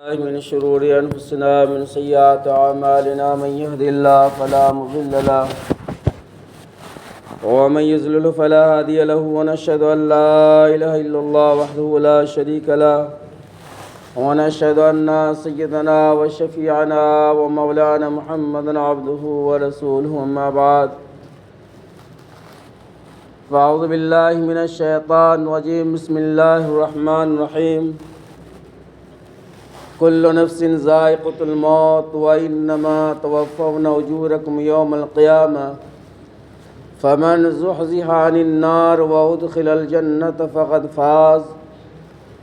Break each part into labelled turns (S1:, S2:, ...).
S1: من شرور أنفسنا من سيئات أعمالنا من يهد الله فلا مضل له ومن يضلل فلا هادي له ونشهد أن لا إله إلا الله وحده لا شريك له ونشهد أن سيدنا وشفيعنا ومولانا محمدا عبده ورسوله أما بعد فأعوذ بالله من الشيطان الرجيم بسم الله الرحمن الرحيم كل نفس ذائقة الموت وإنما توفون أجوركم يوم القيامة فمن زحزح عن النار وأدخل الجنة فقد فاز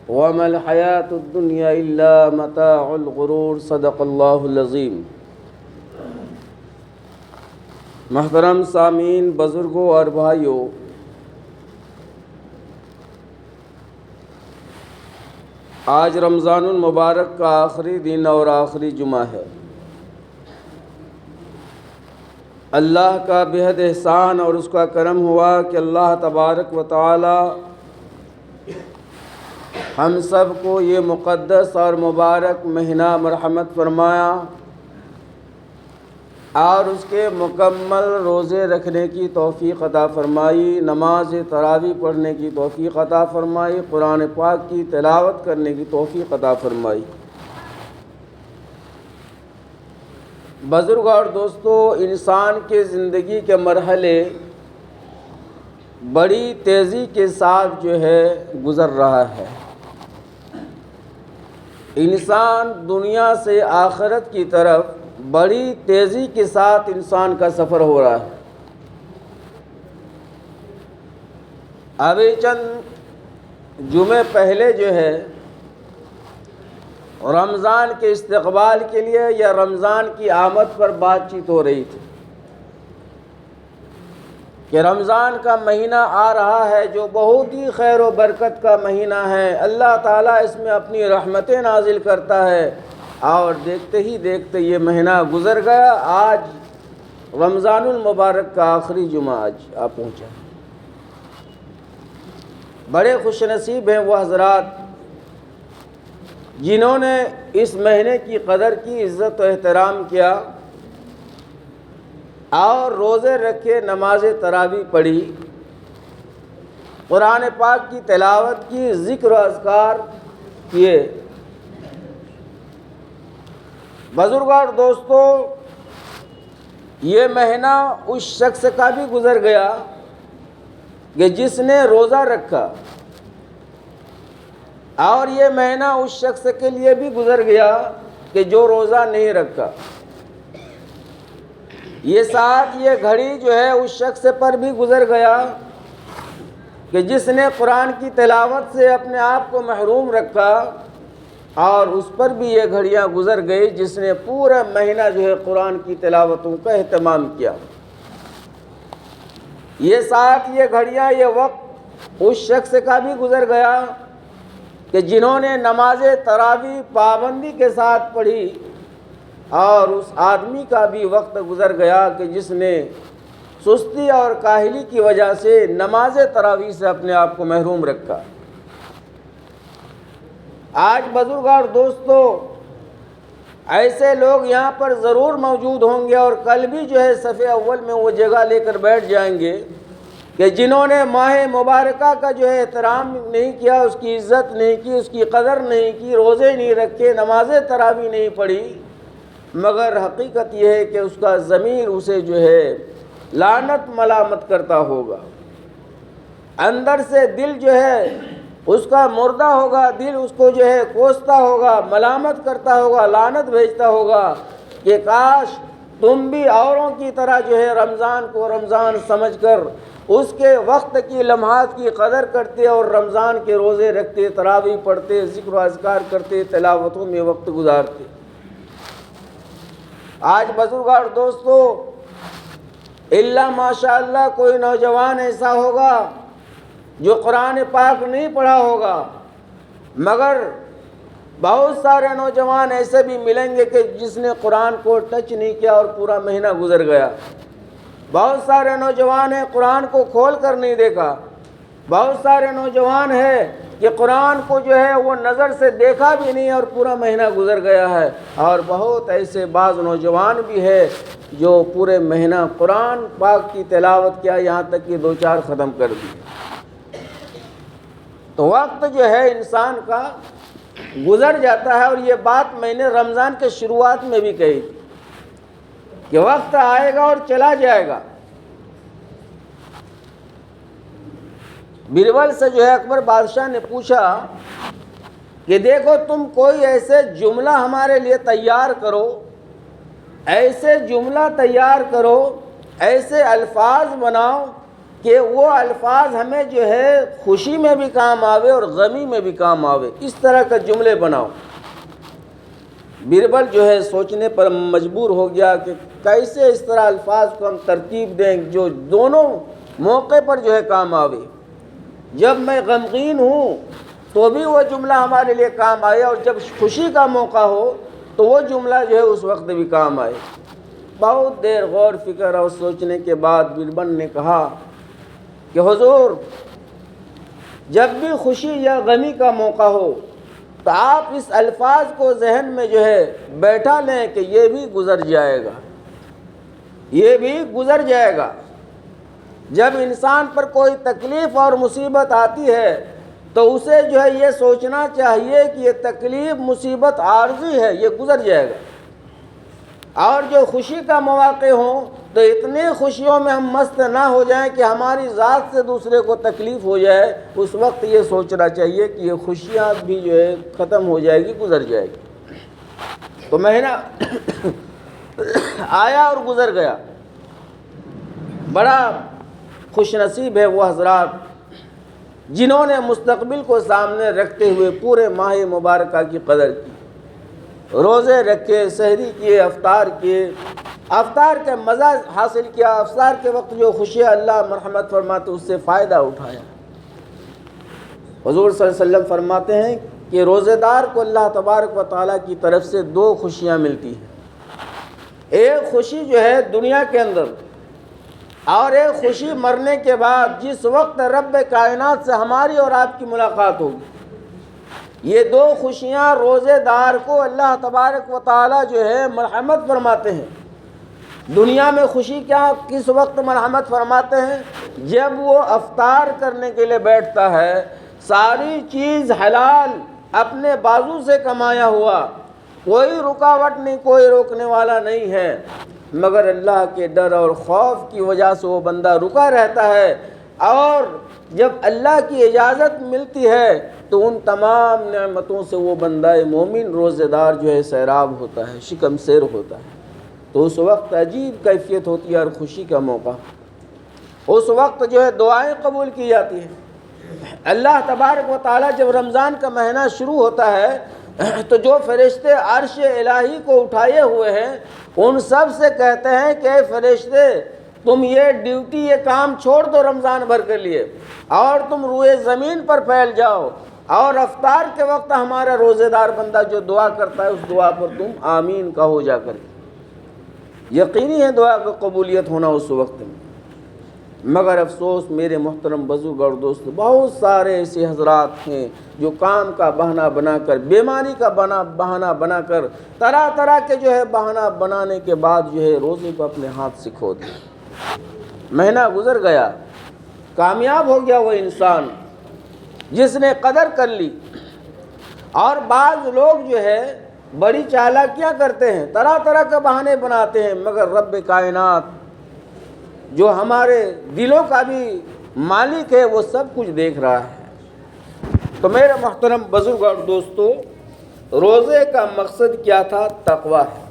S1: وما الحياة الدنيا إلا متاع الغرور صدق الله العظيم۔ محترم سامعین، بزرگوں اور بھائیوں، آج رمضان المبارک کا آخری دن اور آخری جمعہ ہے۔ اللہ کا بہت احسان اور اس کا کرم ہوا کہ اللہ تبارک و تعالی ہم سب کو یہ مقدس اور مبارک مہینہ مرحمت فرمایا اور اس کے مکمل روزے رکھنے کی توفیق عطا فرمائی، نماز تراویح پڑھنے کی توفیق عطا فرمائی، قرآن پاک کی تلاوت کرنے کی توفیق عطا فرمائی۔ بزرگ اور دوستو، انسان کے زندگی کے مرحلے بڑی تیزی کے ساتھ گزر رہا ہے۔ انسان دنیا سے آخرت کی طرف بڑی تیزی کے ساتھ انسان کا سفر ہو رہا ہے۔ ابھی چند جمعے پہلے رمضان کے استقبال کے لیے یا رمضان کی آمد پر بات چیت ہو رہی تھی کہ رمضان کا مہینہ آ رہا ہے جو بہت ہی خیر و برکت کا مہینہ ہے۔ اللہ تعالیٰ اس میں اپنی رحمتیں نازل کرتا ہے اور دیکھتے ہی دیکھتے یہ مہینہ گزر گیا۔ آج رمضان المبارک کا آخری جمعہ آج پہنچا۔ بڑے خوش نصیب ہیں وہ حضرات جنہوں نے اس مہینے کی قدر کی، عزت و احترام کیا اور روزے رکھے، نماز تراویح پڑھی، قرآن پاک کی تلاوت کی، ذکر و اذکار کیے۔ بزرگوں اور دوستوں، یہ مہینہ اس شخص کا بھی گزر گیا کہ جس نے روزہ رکھا، اور یہ مہینہ اس شخص کے لیے بھی گزر گیا کہ جو روزہ نہیں رکھا۔ یہ ساتھ یہ گھڑی اس شخص پر بھی گزر گیا کہ جس نے قرآن کی تلاوت سے اپنے آپ کو محروم رکھا، اور اس پر بھی یہ گھڑیاں گزر گئی جس نے پورا مہینہ قرآن کی تلاوتوں کا اہتمام کیا۔ یہ ساتھ یہ گھڑیاں، یہ وقت اس شخص کا بھی گزر گیا کہ جنہوں نے نماز تراویح پابندی کے ساتھ پڑھی، اور اس آدمی کا بھی وقت گزر گیا کہ جس نے سستی اور کاہلی کی وجہ سے نماز تراویح سے اپنے آپ کو محروم رکھا۔ آج بزرگ اور دوستو، ایسے لوگ یہاں پر ضرور موجود ہوں گے اور کل بھی صف اول میں وہ جگہ لے کر بیٹھ جائیں گے کہ جنہوں نے ماہ مبارکہ کا احترام نہیں کیا، اس کی عزت نہیں کی، اس کی قدر نہیں کی، روزے نہیں رکھے، نماز تراویح نہیں پڑھی، مگر حقیقت یہ ہے کہ اس کا ضمیر اسے لعنت ملامت کرتا ہوگا۔ اندر سے دل اس کا مردہ ہوگا، دل اس کو کوستا ہوگا، ملامت کرتا ہوگا، لعنت بھیجتا ہوگا کہ کاش تم بھی اوروں کی طرح رمضان کو رمضان سمجھ کر اس کے وقت کی لمحات کی قدر کرتے اور رمضان کے روزے رکھتے، تراویح پڑھتے، ذکر و اذکار کرتے، تلاوتوں میں وقت گزارتے۔ آج بزرگ اور دوستو، اللہ ماشاءاللہ کوئی نوجوان ایسا ہوگا جو قرآن پاک نہیں پڑھا ہوگا، مگر بہت سارے نوجوان ایسے بھی ملیں گے کہ جس نے قرآن کو ٹچ نہیں کیا اور پورا مہینہ گزر گیا۔ بہت سارے نوجوان ہیں قرآن کو کھول کر نہیں دیکھا، بہت سارے نوجوان ہیں کہ قرآن کو جو ہے وہ نظر سے دیکھا بھی نہیں اور پورا مہینہ گزر گیا ہے، اور بہت ایسے بعض نوجوان بھی ہے جو پورے مہینہ قرآن پاک کی تلاوت کیا، یہاں تک کہ 2-4 ختم کر دیے۔ تو وقت جو ہے انسان کا گزر جاتا ہے، اور یہ بات میں نے رمضان کے شروعات میں بھی کہی تھی کہ وقت آئے گا اور چلا جائے گا۔ بربل سے جو ہے اکبر بادشاہ نے پوچھا کہ دیکھو تم کوئی ایسے جملہ ہمارے لیے تیار کرو، ایسے جملہ تیار کرو، ایسے الفاظ بناؤ کہ وہ الفاظ ہمیں جو ہے خوشی میں بھی کام آوے اور غمی میں بھی کام آوے، اس طرح کا جملے بناؤ۔ بربل جو ہے سوچنے پر مجبور ہو گیا کہ کیسے اس طرح الفاظ کو ہم ترتیب دیں جو دونوں موقع پر جو ہے کام آوے۔ جب میں غمگین ہوں تو بھی وہ جملہ ہمارے لیے کام آئے، اور جب خوشی کا موقع ہو تو وہ جملہ جو ہے اس وقت بھی کام آئے۔ بہت دیر غور فکر اور سوچنے کے بعد بربل نے کہا کہ حضور، جب بھی خوشی یا غمی کا موقع ہو تو آپ اس الفاظ کو ذہن میں جو ہے بیٹھا لیں کہ یہ بھی گزر جائے گا، یہ بھی گزر جائے گا۔ جب انسان پر کوئی تکلیف اور مصیبت آتی ہے تو اسے جو ہے یہ سوچنا چاہیے کہ یہ تکلیف مصیبت عارضی ہے، یہ گزر جائے گا۔ اور جو خوشی کا مواقع ہوں تو اتنی خوشیوں میں ہم مست نہ ہو جائیں کہ ہماری ذات سے دوسرے کو تکلیف ہو جائے، اس وقت یہ سوچنا چاہیے کہ یہ خوشیاں بھی جو ہے ختم ہو جائے گی، گزر جائے گی۔ تو مہینہ آیا اور گزر گیا۔ بڑا خوش نصیب ہے وہ حضرات جنہوں نے مستقبل کو سامنے رکھتے ہوئے پورے ماہ مبارکہ کی قدر کی، روزے رکھے، سحری کیے، افطار کیے، افطار کا مزہ حاصل کیا، افطار کے وقت جو خوشی اللہ مرحمت فرماتے اس سے فائدہ اٹھایا۔ حضور صلی اللہ علیہ وسلم فرماتے ہیں کہ روزے دار کو اللہ تبارک و تعالیٰ کی طرف سے 2 خوشیاں ملتی ہیں، ایک خوشی جو ہے دنیا کے اندر، اور ایک خوشی مرنے کے بعد جس وقت رب کائنات سے ہماری اور آپ کی ملاقات ہوگی۔ یہ 2 خوشیاں روزے دار کو اللہ تبارک و تعالیٰ جو ہے مرحمت فرماتے ہیں۔ دنیا میں خوشی کیا کس وقت مرحمت فرماتے ہیں؟ جب وہ افطار کرنے کے لیے بیٹھتا ہے، ساری چیز حلال اپنے بازو سے کمایا ہوا، کوئی رکاوٹ نہیں، کوئی روکنے والا نہیں ہے، مگر اللہ کے ڈر اور خوف کی وجہ سے وہ بندہ رکا رہتا ہے، اور جب اللہ کی اجازت ملتی ہے تو ان تمام نعمتوں سے وہ بندہ مومن روزے دار جو ہے سیراب ہوتا ہے، شکم سیر ہوتا ہے۔ تو اس وقت عجیب کیفیت ہوتی ہے اور خوشی کا موقع، اس وقت جو ہے دعائیں قبول کی جاتی ہیں۔ اللہ تبارک و تعالیٰ جب رمضان کا مہینہ شروع ہوتا ہے تو جو فرشتے عرش الہی کو اٹھائے ہوئے ہیں ان سب سے کہتے ہیں کہ اے فرشتے، تم یہ ڈیوٹی، یہ کام چھوڑ دو رمضان بھر کے لیے، اور تم روئے زمین پر پھیل جاؤ، اور افطار کے وقت ہمارا روزے دار بندہ جو دعا کرتا ہے اس دعا پر تم آمین کہو جا کر۔ یقینی ہے دعا کی قبولیت ہونا اس وقت میں، مگر افسوس میرے محترم بزرگ اور دوست، بہت سارے ایسے حضرات ہیں جو کام کا بہانہ بنا کر، بیماری کا بہانہ بنا کر، طرح طرح کے جو ہے بہانہ بنانے کے بعد جو ہے روزے کو اپنے ہاتھ سے کھو دیا۔ مہینہ گزر گیا، کامیاب ہو گیا وہ انسان جس نے قدر کر لی۔ اور بعض لوگ جو ہے بڑی چالاکیاں کرتے ہیں، طرح طرح کے بہانے بناتے ہیں، مگر رب کائنات جو ہمارے دلوں کا بھی مالک ہے وہ سب کچھ دیکھ رہا ہے۔ تو میرے محترم بزرگ اور دوستو، روزے کا مقصد کیا تھا؟ تقویٰ ہے۔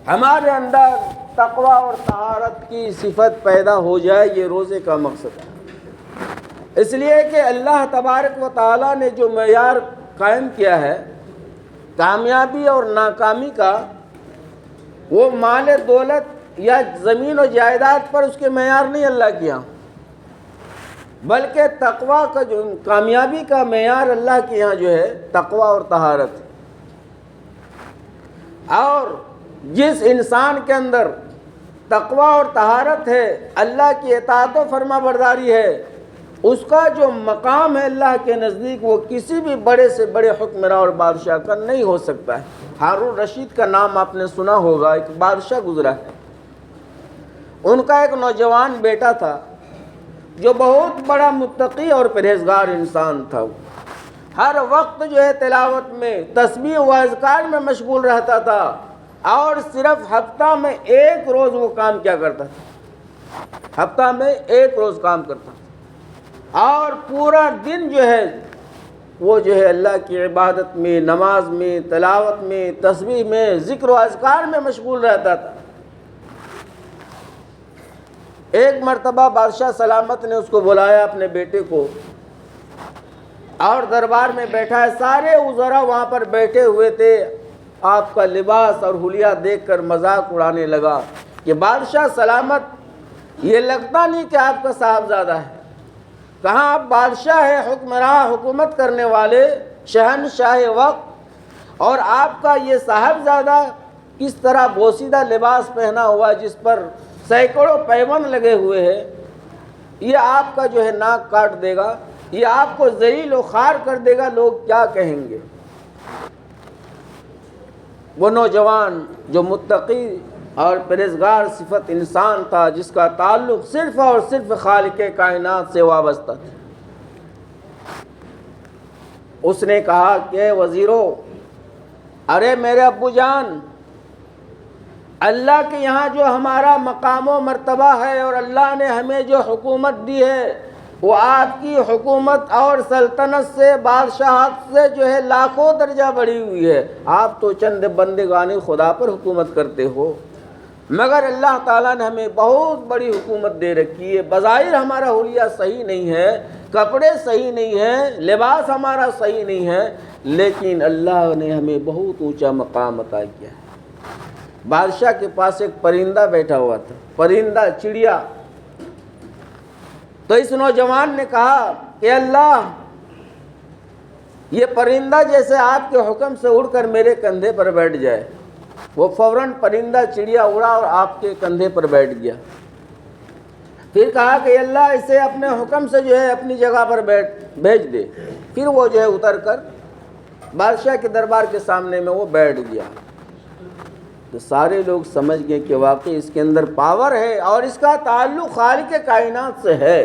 S1: ہمارے اندر تقویٰ اور طہارت کی صفت پیدا ہو جائے، یہ روزے کا مقصد ہے۔ اس لیے کہ اللہ تبارک و تعالیٰ نے جو معیار قائم کیا ہے کامیابی اور ناکامی کا، وہ مال دولت یا زمین و جائیداد پر اس کے معیار نہیں اللہ کیا، بلکہ تقویٰ کا جو کامیابی کا معیار اللہ کے یہاں جو ہے تقویٰ اور طہارت ہے۔ اور جس انسان کے اندر تقویٰ اور طہارت ہے، اللہ کی اطاعت و فرما برداری ہے، اس کا جو مقام ہے اللہ کے نزدیک وہ کسی بھی بڑے سے بڑے حکمراں اور بادشاہ کا نہیں ہو سکتا ہے۔ ہارون رشید کا نام آپ نے سنا ہوگا، ایک بادشاہ گزرا ہے، ان کا ایک نوجوان بیٹا تھا جو بہت بڑا متقی اور پرہیزگار انسان تھا، ہر وقت جو ہے تلاوت میں، تسبیح و اذکار میں مشغول رہتا تھا، اور صرف ہفتہ میں ایک روز وہ کام کیا کرتا تھا، ہفتہ میں ایک روز کام کرتا تھا، اور پورا دن جو ہے وہ جو ہے اللہ کی عبادت میں، نماز میں، تلاوت میں، تسبیح میں، ذکر و اذکار میں مشغول رہتا تھا۔ ایک مرتبہ بادشاہ سلامت نے اس کو بلایا اپنے بیٹے کو، اور دربار میں بیٹھا ہے، سارے وزراء وہاں پر بیٹھے ہوئے تھے، آپ کا لباس اور حلیہ دیکھ کر مذاق اڑانے لگا کہ بادشاہ سلامت، یہ لگتا نہیں کہ آپ کا صاحبزادہ ہے، کہاں آپ بادشاہ ہے، حکمراں، حکومت کرنے والے، شہنشاہ وقت، اور آپ کا یہ صاحبزادہ کس طرح بوسیدہ لباس پہنا ہوا جس پر سینکڑوں پیوند لگے ہوئے ہیں، یہ آپ کا جو ہے ناک کاٹ دے گا، یہ آپ کو ذلیل و خوار کر دے گا، لوگ کیا کہیں گے۔ وہ نوجوان جو متقی اور پرہیزگار صفت انسان تھا، جس کا تعلق صرف اور صرف خالق کائنات سے وابستہ تھا، اس نے کہا کہ وزیرو، ارے میرے ابو جان، اللہ کے یہاں جو ہمارا مقام و مرتبہ ہے اور اللہ نے ہمیں جو حکومت دی ہے، وہ آپ کی حکومت اور سلطنت سے، بادشاہت سے جو ہے لاکھوں درجہ بڑھی ہوئی ہے۔ آپ تو چند بندگان خدا پر حکومت کرتے ہو، مگر اللہ تعالیٰ نے ہمیں بہت بڑی حکومت دے رکھی ہے۔ بظاہر ہمارا حلیہ صحیح نہیں ہے، کپڑے صحیح نہیں ہیں، لباس ہمارا صحیح نہیں ہے، لیکن اللہ نے ہمیں بہت اونچا مقام عطا کیا ہے۔ بادشاہ کے پاس ایک پرندہ بیٹھا ہوا تھا، پرندہ، چڑیا۔ تو اس نوجوان نے کہا کہ اللہ، یہ پرندہ جیسے آپ کے حکم سے اڑ کر میرے کندھے پر بیٹھ جائے۔ وہ فوراً پرندہ، چڑیا اڑا اور آپ کے کندھے پر بیٹھ گیا۔ پھر کہا کہ اللہ، اسے اپنے حکم سے جو ہے اپنی جگہ پر بھیج دے۔ پھر وہ جو ہے اتر کر بادشاہ کے دربار کے سامنے میں وہ بیٹھ گیا۔ تو سارے لوگ سمجھ گئے کہ واقعی اس کے اندر پاور ہے، اور اس کا تعلق خالق کائنات سے ہے،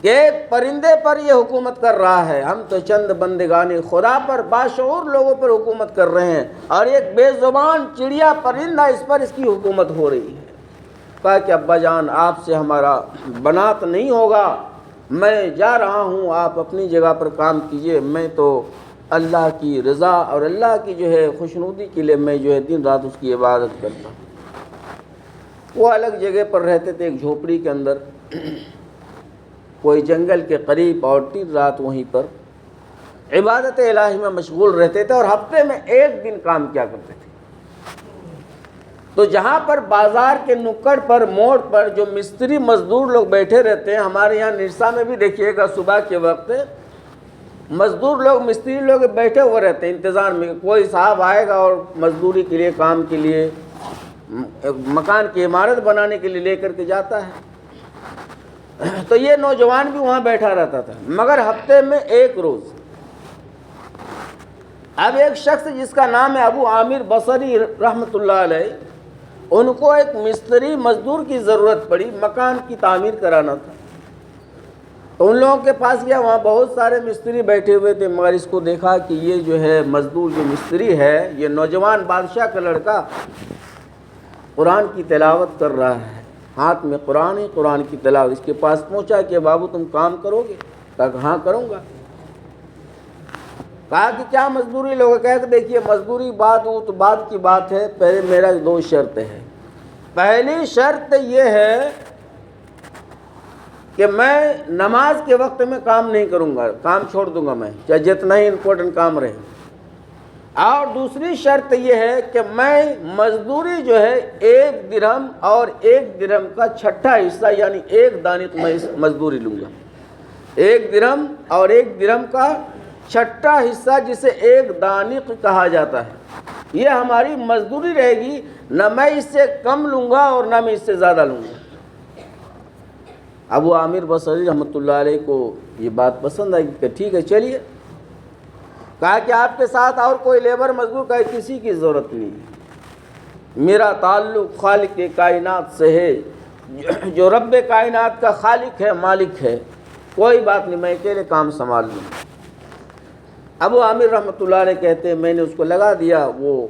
S1: کہ ایک پرندے پر یہ حکومت کر رہا ہے، ہم تو چند بندگان خدا پر، باشعور لوگوں پر حکومت کر رہے ہیں، اور ایک بے زبان چڑیا، پرندہ، اس پر اس کی حکومت ہو رہی ہے۔ کہا کہ ابا جان، آپ سے ہمارا بنات نہیں ہوگا، میں جا رہا ہوں، آپ اپنی جگہ پر کام کیجئے، میں تو اللہ کی رضا اور اللہ کی جو ہے خوشنودی کے لیے میں جو ہے دن رات اس کی عبادت کرتا ہوں۔ وہ الگ جگہ پر رہتے تھے، ایک جھوپڑی کے اندر، کوئی جنگل کے قریب، اور دن رات وہیں پر عبادت الہی میں مشغول رہتے تھے، اور ہفتے میں ایک دن کام کیا کرتے تھے۔ تو جہاں پر بازار کے نکڑ پر، موڑ پر جو مستری مزدور لوگ بیٹھے رہتے ہیں، ہمارے یہاں نرسا میں بھی دیکھیے گا صبح کے وقت مزدور لوگ، مستری لوگ بیٹھے ہوئے رہتے ہیں انتظار میں، کوئی صاحب آئے گا اور مزدوری کے لیے، کام کے لیے، مکان کی عمارت بنانے کے لیے لے کر کے جاتا ہے۔ تو یہ نوجوان بھی وہاں بیٹھا رہتا تھا، مگر ہفتے میں ایک روز۔ اب ایک شخص جس کا نام ہے ابو عامر بصری رحمۃ اللہ علیہ، ان کو ایک مستری مزدور کی ضرورت پڑی، مکان کی تعمیر کرانا تھا۔ تو ان لوگوں کے پاس گیا، وہاں بہت سارے مستری بیٹھے ہوئے تھے، مگر اس کو دیکھا کہ یہ جو ہے مزدور، جو مستری ہے، یہ نوجوان بادشاہ کا لڑکا، قرآن کی تلاوت کر رہا ہے، ہاتھ میں قرآن ہے، قرآن کی تلاوت۔ اس کے پاس پہنچا کہ بابو تم کام کرو گے؟ کہا کہ ہاں کروں گا۔ کہا کہ کیا مزدوری لوگ؟ کہا کہ دیکھیے مزدوری بات وہ تو بعد کی بات ہے، پہلے میرا 2 شرط ہے۔ پہلی شرط یہ ہے کہ میں نماز کے وقت میں کام نہیں کروں گا، کام چھوڑ دوں گا میں، چاہے جتنا ہی امپورٹنٹ کام رہے۔ اور دوسری شرط یہ ہے کہ میں مزدوری جو ہے 1 درہم اور 1 درہم کا چھٹا حصہ، یعنی 1 دانق میں مزدوری لوں گا۔ 1 درہم اور 1 درہم کا چھٹا حصہ، جسے 1 دانق کہا جاتا ہے، یہ ہماری مزدوری رہے گی، نہ میں اس سے کم لوں گا اور نہ میں اس سے زیادہ لوں گا۔ ابو عامر بصری رحمۃ اللہ علیہ کو یہ بات پسند آئی کہ ٹھیک ہے چلیے. کہا کہ آپ کے ساتھ اور کوئی لیبر مزدور کا کسی کی ضرورت نہیں، میرا تعلق خالق کائنات سے ہے، جو رب کائنات کا خالق ہے، مالک ہے، کوئی بات نہیں، میں اکیلے کام سنبھال لوں. ابو عامر رحمۃ اللہ علیہ کہتے ہیں میں نے اس کو لگا دیا، وہ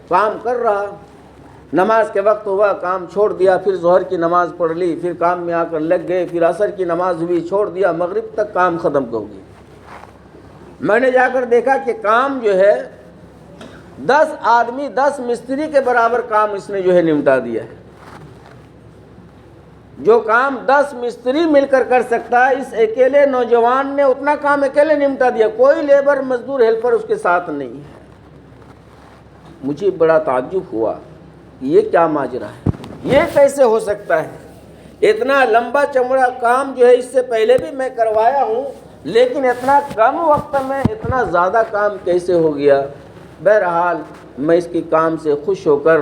S1: کام کر رہا، نماز کے وقت ہوا کام چھوڑ دیا، پھر ظہر کی نماز پڑھ لی، پھر کام میں آ کر لگ گئے، پھر عصر کی نماز ہوئی چھوڑ دیا، مغرب تک کام ختم ہو گیا. میں نے جا کر دیکھا کہ کام جو ہے 10 آدمی 10 مستری کے برابر کام اس نے جو ہے نمٹا دیا ہے. جو کام 10 مستری مل کر سکتا ہے، اس اکیلے نوجوان نے اتنا کام اکیلے نمٹا دیا، کوئی لیبر مزدور ہیلپر اس کے ساتھ نہیں ہے. مجھے بڑا تعجب ہوا، یہ کیا ماجرا ہے، یہ کیسے ہو سکتا ہے؟ اتنا لمبا چمڑا کام جو ہے اس سے پہلے بھی میں کروایا ہوں، لیکن اتنا کم وقت میں اتنا زیادہ کام کیسے ہو گیا؟ بہرحال میں اس کے کام سے خوش ہو کر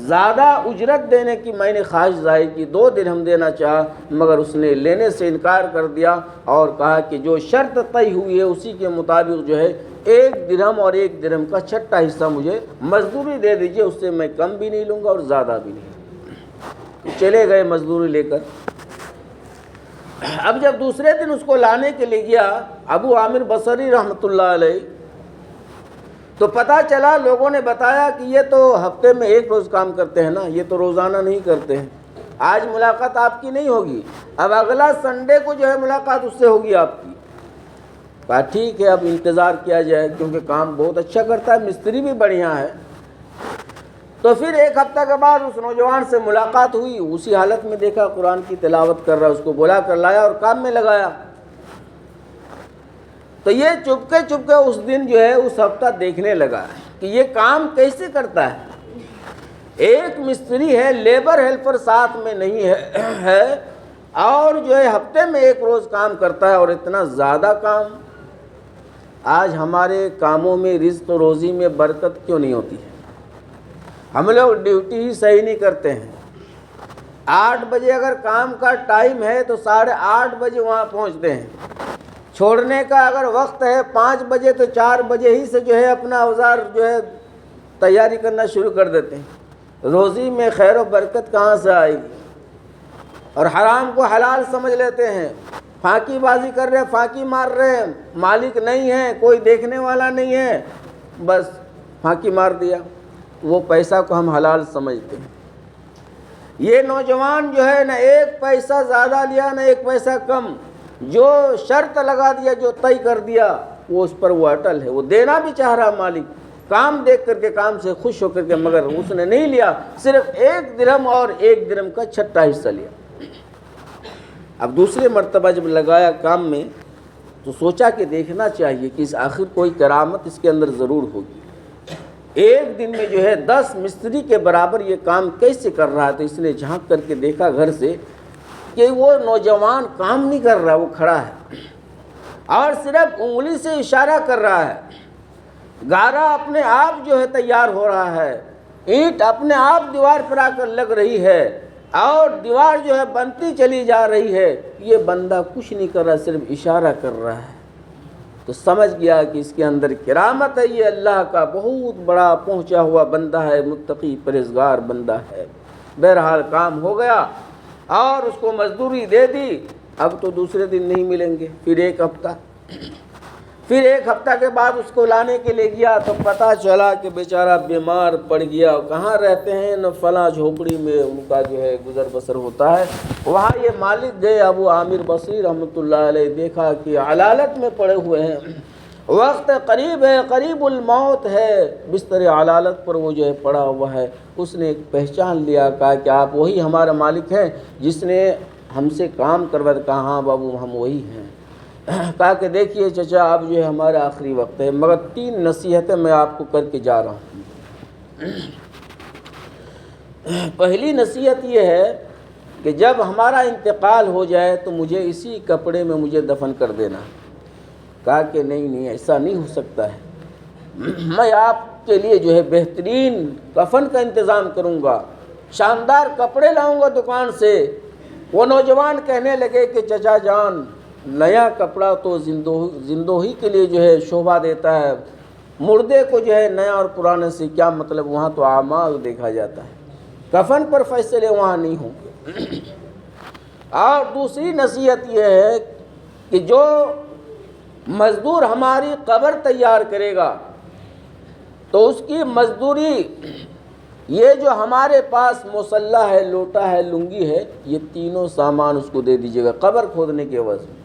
S1: زیادہ اجرت دینے کی میں نے خواہش ظاہر کی، 2 درہم دینا چاہا، مگر اس نے لینے سے انکار کر دیا اور کہا کہ جو شرط طے ہوئی ہے اسی کے مطابق جو ہے 1 درہم اور 1 درہم کا چھٹا حصہ مجھے مزدوری دے دیجئے، اس سے میں کم بھی نہیں لوں گا اور زیادہ بھی نہیں. چلے گئے مزدوری لے کر. اب جب دوسرے دن اس کو لانے کے لیے گیا ابو عامر بصری رحمۃ اللہ علیہ، تو پتہ چلا لوگوں نے بتایا کہ یہ تو ہفتے میں 1 روز کام کرتے ہیں نا، یہ تو روزانہ نہیں کرتے ہیں، آج ملاقات آپ کی نہیں ہوگی، اب اگلا سنڈے کو جو ہے ملاقات اس سے ہوگی آپ کی. کہا ٹھیک ہے، اب انتظار کیا جائے، کیونکہ کام بہت اچھا کرتا ہے، مستری بھی بڑھیا ہے. تو پھر 1 ہفتہ کے بعد اس نوجوان سے ملاقات ہوئی، اسی حالت میں دیکھا قرآن کی تلاوت کر رہا، اس کو بلا کر لایا اور کام میں لگایا. تو یہ چپکے اس دن جو ہے اس ہفتہ دیکھنے لگا کہ یہ کام کیسے کرتا ہے. ایک مستری ہے، لیبر ہیلپر ساتھ میں نہیں ہے، اور جو ہے ہفتے میں 1 روز کام کرتا ہے اور اتنا زیادہ کام. آج ہمارے کاموں میں رزق و روزی میں برکت کیوں نہیں ہوتی ہے؟ ہم لوگ ڈیوٹی ہی صحیح نہیں کرتے ہیں. 8 بجے اگر کام کا ٹائم ہے تو 8:30 بجے وہاں پہنچتے ہیں. چھوڑنے کا اگر وقت ہے 5 بجے تو 4 بجے ہی سے جو ہے اپنا اوزار جو ہے تیاری کرنا شروع کر دیتے ہیں. روزی میں خیر و برکت کہاں سے آئے گی؟ اور حرام کو حلال سمجھ لیتے ہیں، پھانکی بازی کر رہے، پھانکی مار رہے، مالک نہیں ہے، کوئی دیکھنے والا نہیں ہے، بس پھانکی مار دیا، وہ پیسہ کو ہم حلال سمجھتے ہیں. یہ نوجوان جو ہے نہ 1 پیسہ زیادہ لیا نہ 1 پیسہ کم، جو شرط لگا دیا، جو طے کر دیا، وہ اس پر وہ اٹل ہے. وہ دینا بھی چاہ رہا مالک، کام دیکھ کر کے کام سے خوش ہو کر کے، مگر اس نے نہیں لیا، صرف 1 درہم اور 1 درہم کا چھٹا حصہ لیا. اب دوسرے مرتبہ جب لگایا کام میں تو سوچا کہ دیکھنا چاہیے کہ اس آخر کوئی کرامت اس کے اندر ضرور ہوگی. 1 دن میں جو ہے 10 مستری کے برابر یہ کام کیسے کر رہا ہے. تو اس نے جھانک کر کے دیکھا گھر سے کہ وہ نوجوان کام نہیں کر رہا، وہ کھڑا ہے اور صرف انگلی سے اشارہ کر رہا ہے. گارا اپنے آپ جو ہے تیار ہو رہا ہے، اینٹ اپنے آپ دیوار پر آ کر لگ رہی ہے اور دیوار جو ہے بنتی چلی جا رہی ہے. یہ بندہ کچھ نہیں کر رہا، صرف اشارہ کر رہا ہے. تو سمجھ گیا کہ اس کے اندر کرامت ہے، یہ اللہ کا بہت بڑا پہنچا ہوا بندہ ہے، متقی پرہیزگار بندہ ہے. بہرحال کام ہو گیا اور اس کو مزدوری دے دی. اب تو دوسرے دن نہیں ملیں گے، پھر 1 ہفتہ، پھر 1 ہفتہ کے بعد اس کو لانے کے لیے گیا تو پتہ چلا کہ بیچارہ بیمار پڑ گیا. کہاں رہتے ہیں؟ نہ فلاں جھوپڑی میں ان کا جو ہے گزر بسر ہوتا ہے. وہاں یہ مالک گئے ابو عامر بصری رحمۃ اللہ علیہ، دیکھا کہ علالت میں پڑے ہوئے ہیں، وقت قریب ہے، قریب الموت ہے، بستر علالت پر وہ جو ہے پڑا ہوا ہے. اس نے پہچان لیا، کہا کہ آپ وہی ہمارا مالک ہیں جس نے ہم سے کام کروایا. کہا ہاں بابو ہم وہی ہیں. کہا کہ دیکھیے چچا اب جو ہے ہمارا آخری وقت ہے، مگر 3 نصیحتیں میں آپ کو کر کے جا رہا ہوں. پہلی نصیحت یہ ہے کہ جب ہمارا انتقال ہو جائے تو مجھے اسی کپڑے میں مجھے دفن کر دینا. کہا کہ نہیں ایسا نہیں ہو سکتا ہے، میں آپ کے لیے جو ہے بہترین کفن کا انتظام کروں گا، شاندار کپڑے لاؤں گا دکان سے، وہ نوجوان کہنے لگے کہ چچا جان، نیا کپڑا تو زندوہی کے لیے جو ہے شوبھا دیتا ہے، مردے کو جو ہے نیا اور پرانے سے کیا مطلب، وہاں تو اعمال دیکھا جاتا ہے، کفن پر فیصلے وہاں نہیں ہوں گے۔ اور دوسری نصیحت یہ ہے کہ جو مزدور ہماری قبر تیار کرے گا تو اس کی مزدوری، یہ جو ہمارے پاس مصلی ہے، لوٹا ہے، لنگی ہے، یہ تینوں سامان اس کو دے دیجیے گا قبر کھودنے کے عوض میں۔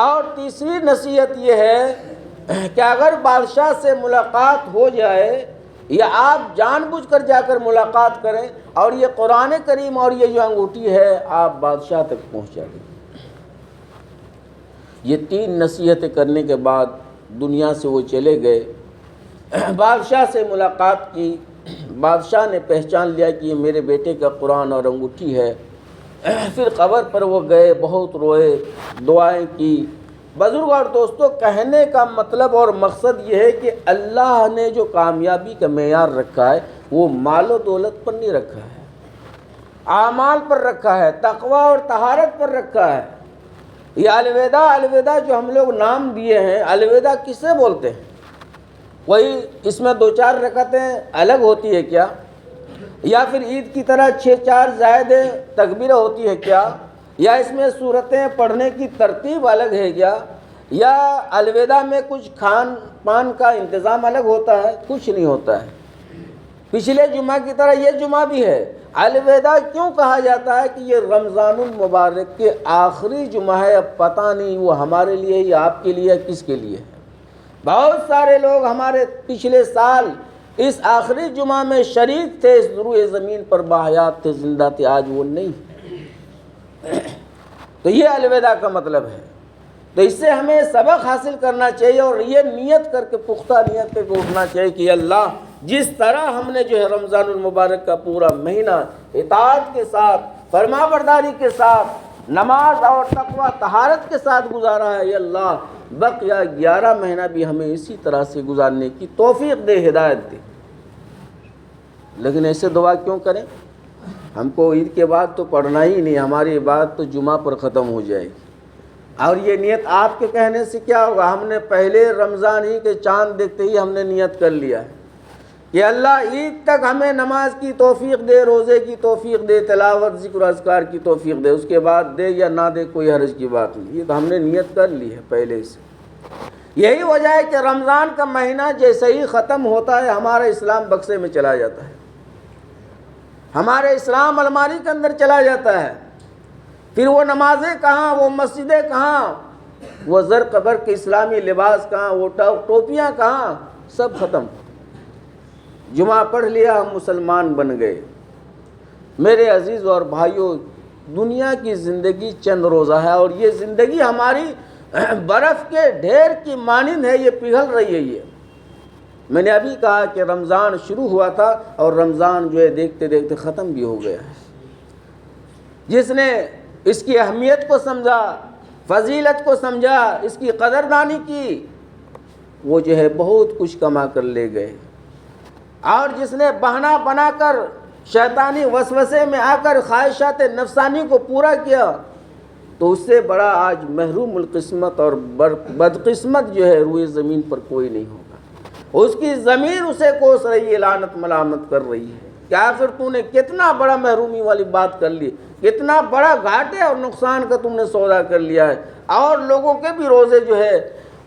S1: اور تیسری نصیحت یہ ہے کہ اگر بادشاہ سے ملاقات ہو جائے یا آپ جان بوجھ کر جا کر ملاقات کریں، اور یہ قرآن کریم اور یہ جو انگوٹھی ہے آپ بادشاہ تک پہنچا دیں۔ یہ تین نصیحتیں کرنے کے بعد دنیا سے وہ چلے گئے، بادشاہ سے ملاقات کی، بادشاہ نے پہچان لیا کہ یہ میرے بیٹے کا قرآن اور انگوٹھی ہے۔ پھر قبر پر وہ گئے، بہت روئے، دعائیں کی۔ بزرگ اور دوستوں، کہنے کا مطلب اور مقصد یہ ہے کہ اللہ نے جو کامیابی کا معیار رکھا ہے وہ مال و دولت پر نہیں رکھا ہے، اعمال پر رکھا ہے، تقوی اور طہارت پر رکھا ہے۔ یہ الوداع الوداع جو ہم لوگ نام دیے ہیں، الوداع کسے بولتے ہیں؟ وہی اس میں 2-4 رکعتیں الگ ہوتی ہے کیا؟ یا پھر عید کی طرح 6-4 زائد تکبیریں ہوتی ہے کیا؟ یا اس میں صورتیں پڑھنے کی ترتیب الگ ہے کیا؟ یا الوداع میں کچھ کھان پان کا انتظام الگ ہوتا ہے؟ کچھ نہیں ہوتا ہے۔ پچھلے جمعہ کی طرح یہ جمعہ بھی ہے۔ الوداع کیوں کہا جاتا ہے کہ یہ رمضان المبارک کے آخری جمعہ ہے؟ اب پتہ نہیں وہ ہمارے لیے یا آپ کے لیے کس کے لیے ہے۔ بہت سارے لوگ ہمارے پچھلے سال اس آخری جمعہ میں شریک تھے، اس روئے زمین پر باحیات تھے، زندہ تھے، آج وہ نہیں۔ تو یہ الوداع کا مطلب ہے۔ تو اس سے ہمیں سبق حاصل کرنا چاہیے اور یہ نیت کر کے، پختہ نیت کر کے اٹھنا چاہیے کہ اللہ جس طرح ہم نے جو ہے رمضان المبارک کا پورا مہینہ اطاعت کے ساتھ، فرما برداری کے ساتھ، نماز اور تقوی طہارت کے ساتھ گزارا ہے، یا اللہ بقیہ 11 مہینہ بھی ہمیں اسی طرح سے گزارنے کی توفیق دے، ہدایت دے۔ لیکن ایسے دعا کیوں کریں؟ ہم کو عید کے بعد تو پڑھنا ہی نہیں، ہماری عبادت تو جمعہ پر ختم ہو جائے گی۔ اور یہ نیت آپ کے کہنے سے کیا ہوگا؟ ہم نے پہلے رمضان ہی کے چاند دیکھتے ہی ہم نے نیت کر لیا ہے کہ اللہ عید تک ہمیں نماز کی توفیق دے، روزے کی توفیق دے، تلاوت ذکر و اذکار کی توفیق دے، اس کے بعد دے یا نہ دے کوئی حرج کی بات نہیں، یہ تو ہم نے نیت کر لی ہے پہلے سے۔ یہی وجہ ہے کہ رمضان کا مہینہ جیسے ہی ختم ہوتا ہے ہمارا اسلام بکسے میں چلا جاتا ہے، ہمارے اسلام الماری کے اندر چلا جاتا ہے۔ پھر وہ نمازیں کہاں، وہ مسجدیں کہاں، وہ زر قبر کے اسلامی لباس کہاں، وہ ٹوپیاں کہاں، سب ختم۔ جمعہ پڑھ لیا، ہم مسلمان بن گئے۔ میرے عزیز اور بھائیوں، دنیا کی زندگی چند روزہ ہے اور یہ زندگی ہماری برف کے ڈھیر کی مانند ہے، یہ پگھل رہی ہے۔ یہ میں نے ابھی کہا کہ رمضان شروع ہوا تھا اور رمضان جو ہے دیکھتے دیکھتے ختم بھی ہو گیا ہے۔ جس نے اس کی اہمیت کو سمجھا، فضیلت کو سمجھا، اس کی قدردانی کی، وہ جو ہے بہت کچھ کما کر لے گئے۔ اور جس نے بہانہ بنا کر شیطانی وسوسے میں آ کر خواہشات نفسانی کو پورا کیا، تو اس سے بڑا آج محروم القسمت اور بدقسمت جو ہے روئے زمین پر کوئی نہیں ہوگا۔ اس کی ضمیر اسے کوس رہی ہے، لعنت ملامت کر رہی ہے کہ آخر تو نے کتنا بڑا محرومی والی بات کر لی، کتنا بڑا گھاٹے اور نقصان کا تم نے سودا کر لیا ہے۔ اور لوگوں کے بھی روزے جو ہے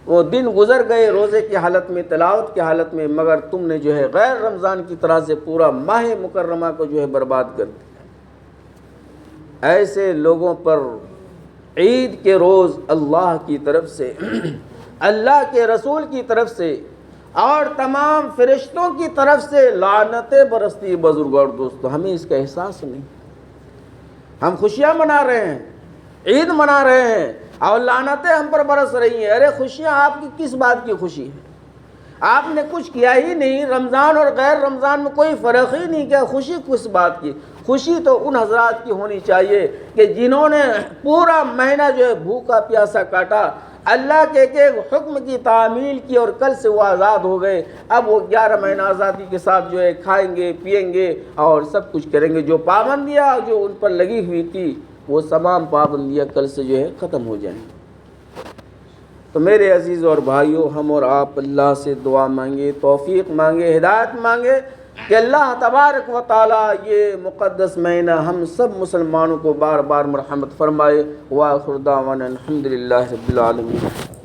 S1: وہ دن گزر گئے روزے کی حالت میں، تلاوت کی حالت میں، مگر تم نے جو ہے غیر رمضان کی طرح سے پورا ماہ مکرمہ کو جو ہے برباد کر دیا۔ ایسے لوگوں پر عید کے روز اللہ کی طرف سے، اللہ کے رسول کی طرف سے اور تمام فرشتوں کی طرف سے لعنتیں برستی۔ بزرگ اور دوستو، ہمیں اس کا احساس نہیں۔ ہم خوشیاں منا رہے ہیں، عید منا رہے ہیں اور لعنتیں ہم پر برس رہی ہیں۔ ارے خوشیاں آپ کی کس بات کی خوشی ہے؟ آپ نے کچھ کیا ہی نہیں، رمضان اور غیر رمضان میں کوئی فرق ہی نہیں کیا، خوشی کس بات کی؟ خوشی تو ان حضرات کی ہونی چاہیے کہ جنہوں نے پورا مہینہ جو ہے بھوکا پیاسا کاٹا، اللہ کے ایک حکم کی تعمیل کی اور کل سے وہ آزاد ہو گئے۔ اب وہ 11 مہینہ آزادی کے ساتھ جو ہے کھائیں گے، پئیں گے اور سب کچھ کریں گے۔ جو پابندیاں جو ان پر لگی ہوئی تھی وہ تمام پابندیاں کل سے جو ہے ختم ہو جائیں گی۔ تو میرے عزیز اور بھائیوں، ہم اور آپ اللہ سے دعا مانگے، توفیق مانگے، ہدایت مانگے کہ اللہ تبارک و تعالیٰ یہ مقدس مہینہ ہم سب مسلمانوں کو بار بار مرحمت فرمائے۔ وآخر دعوانا الحمدللہ رب العالمین۔